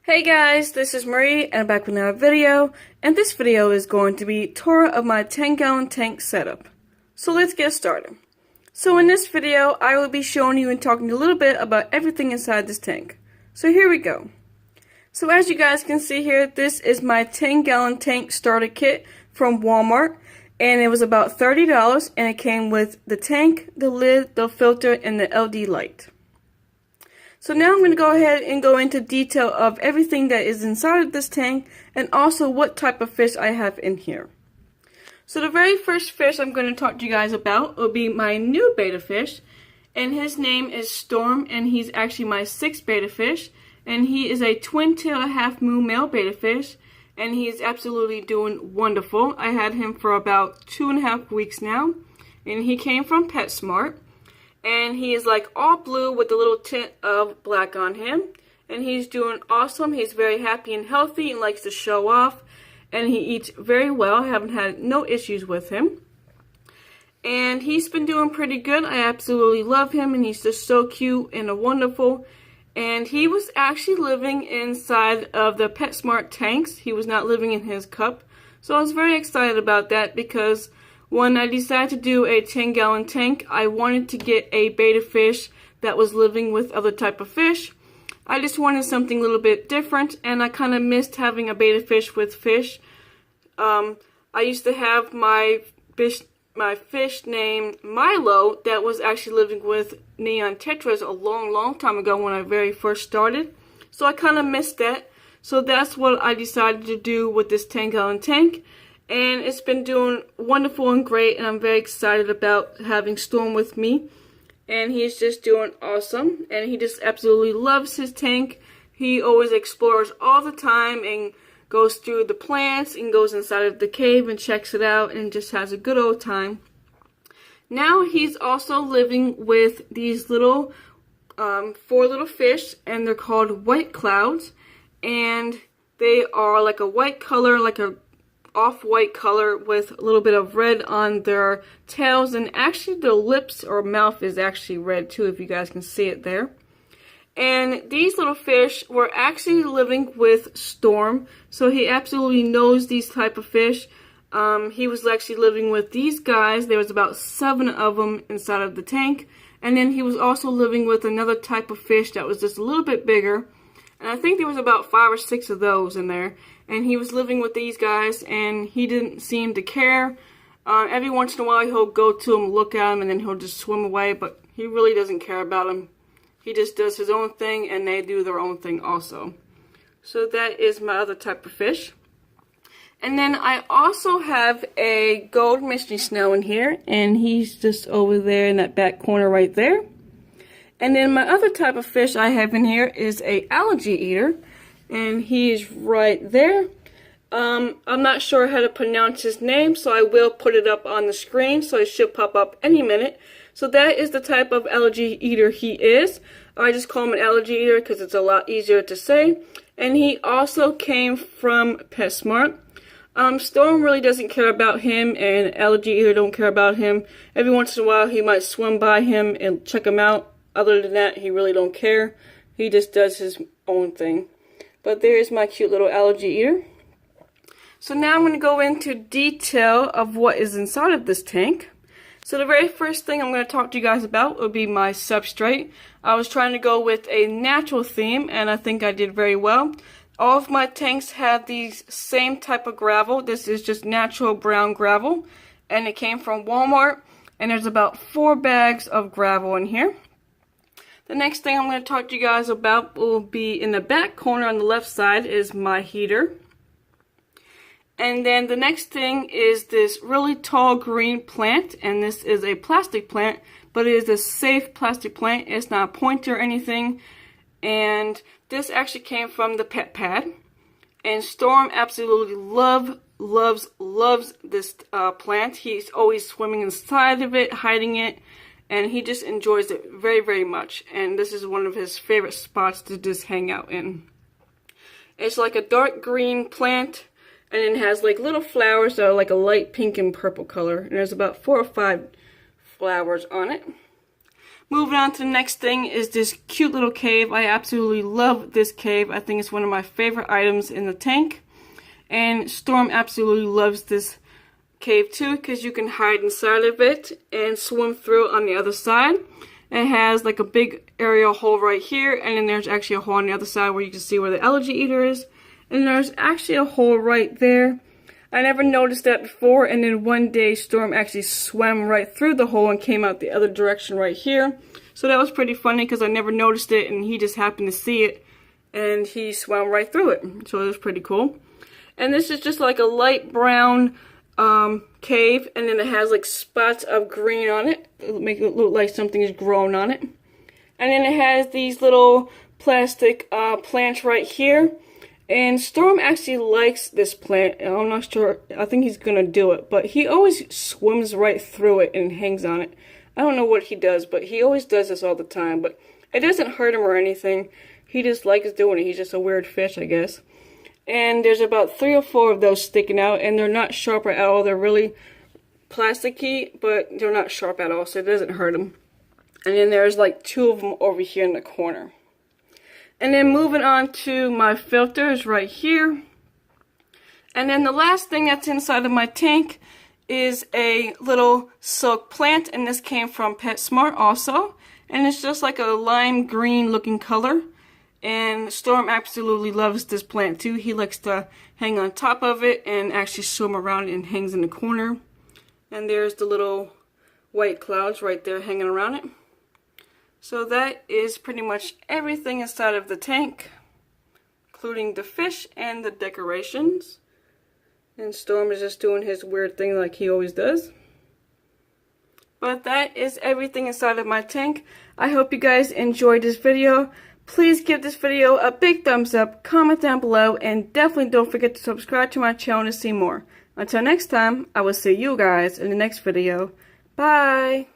Hey guys, this is Marie and I'm back with another video, and this video is going to be a tour of my 10-gallon tank setup. So let's get started. So in this video, I will be showing you and talking a little bit about everything inside this tank. So here we go. So as you guys can see here, this is my 10-gallon tank starter kit from Walmart, and it was about $30, and it came with the tank, the lid, the filter, and the LED light. So now I'm going to go ahead and go into detail of everything that is inside of this tank and also what type of fish I have in here. So the very first fish I'm going to talk to you guys about will be my new betta fish, and his name is Storm, and he's actually my 6th betta fish, and he is a twin-tail half-moon male betta fish, and he is absolutely doing wonderful. I had him for about 2.5 weeks now, and he came from PetSmart. And he is like all blue with a little tint of black on him. And he's doing awesome. He's very happy and healthy and likes to show off. And he eats very well. I haven't had no issues with him. And he's been doing pretty good. I absolutely love him. And he's just so cute and wonderful. And he was actually living inside of the PetSmart tanks. He was not living in his cup. So I was very excited about that because when I decided to do a 10-gallon tank, I wanted to get a betta fish that was living with other type of fish. I just wanted something a little bit different, and I kind of missed having a betta fish with fish. I used to have my fish named Milo that was actually living with neon tetras a long time ago when I very first started. So I kind of missed that. So that's what I decided to do with this 10-gallon tank. And it's been doing wonderful and great, and I'm very excited about having Storm with me. And he's just doing awesome, and he just absolutely loves his tank. He always explores all the time and goes through the plants and goes inside of the cave and checks it out and just has a good old time. Now he's also living with these little 4 little fish, and they're called white clouds, and they are like a white color, like a off-white color with a little bit of red on their tails, and actually their lips or mouth is actually red too, if you guys can see it there. And these little fish were actually living with Storm, so he absolutely knows these type of fish. He was actually living with these guys. There was about 7 of them inside of the tank, and then he was also living with another type of fish that was just a little bit bigger, and I think there was about 5 or 6 of those in there. And he was living with these guys, and he didn't seem to care. Every once in a while, he'll go to them, look at them, and then he'll just swim away. But he really doesn't care about them. He just does his own thing, and they do their own thing also. So that is my other type of fish. And then I also have a gold mystery snail in here, and he's just over there in that back corner right there. And then my other type of fish I have in here is a algae eater. And he's right there. I'm not sure how to pronounce his name, so I will put it up on the screen, so it should pop up any minute. So that is the type of algae eater he is. I just call him an algae eater because it's a lot easier to say. And he also came from PetSmart. Storm really doesn't care about him, and algae eater don't care about him. Every once in a while he might swim by him and check him out. Other than that, he really don't care. He just does his own thing. But there's my cute little algae eater. So now I'm going to go into detail of what is inside of this tank. So the very first thing I'm going to talk to you guys about will be my substrate. I was trying to go with a natural theme, and I think I did very well. All of my tanks have these same type of gravel. This is just natural brown gravel, and it came from Walmart, and there's about 4 bags of gravel in here. The next thing I'm going to talk to you guys about will be in the back corner on the left side is my heater. And then the next thing is this really tall green plant, and this is a plastic plant, but it is a safe plastic plant. It's not a pointer or anything. And this actually came from the pet pad. And Storm absolutely loves this plant. He's always swimming inside of it, hiding it. And he just enjoys it very much. And this is one of his favorite spots to just hang out in. It's like a dark green plant. And it has like little flowers that are like a light pink and purple color. And there's about 4 or 5 flowers on it. Moving on to the next thing is this cute little cave. I absolutely love this cave. I think it's one of my favorite items in the tank. And Storm absolutely loves this cave too, because you can hide inside of it and swim through on the other side. It has like a big area hole right here, and then there's actually a hole on the other side where you can see where the algae eater is. And there's actually a hole right there. I never noticed that before, and then one day Storm actually swam right through the hole and came out the other direction right here. So that was pretty funny because I never noticed it, and he just happened to see it, and he swam right through it. So it was pretty cool. And this is just like a light brown cave, and then it has like spots of green on it. It'll make it look like something is grown on it. And then it has these little plastic plants right here. And Storm actually likes this plant. I'm not sure. I think he's going to do it. But he always swims right through it and hangs on it. I don't know what he does, but he always does this all the time. But it doesn't hurt him or anything. He just likes doing it. He's just a weird fish, I guess. And there's about 3 or 4 of those sticking out. And they're not sharp at all. They're really plasticky, but they're not sharp at all. So it doesn't hurt him. And then there's like 2 of them over here in the corner. And then moving on to my filters right here. And then the last thing that's inside of my tank is a little silk plant. And this came from PetSmart also. And it's just like a lime green looking color. And Storm absolutely loves this plant too. He likes to hang on top of it and actually swim around and hangs in the corner. And there's the little white clouds right there hanging around it. So that is pretty much everything inside of the tank, including the fish and the decorations. And Storm is just doing his weird thing like he always does. But that is everything inside of my tank. I hope you guys enjoyed this video. Please give this video a big thumbs up, comment down below, and definitely don't forget to subscribe to my channel to see more. Until next time, I will see you guys in the next video. Bye!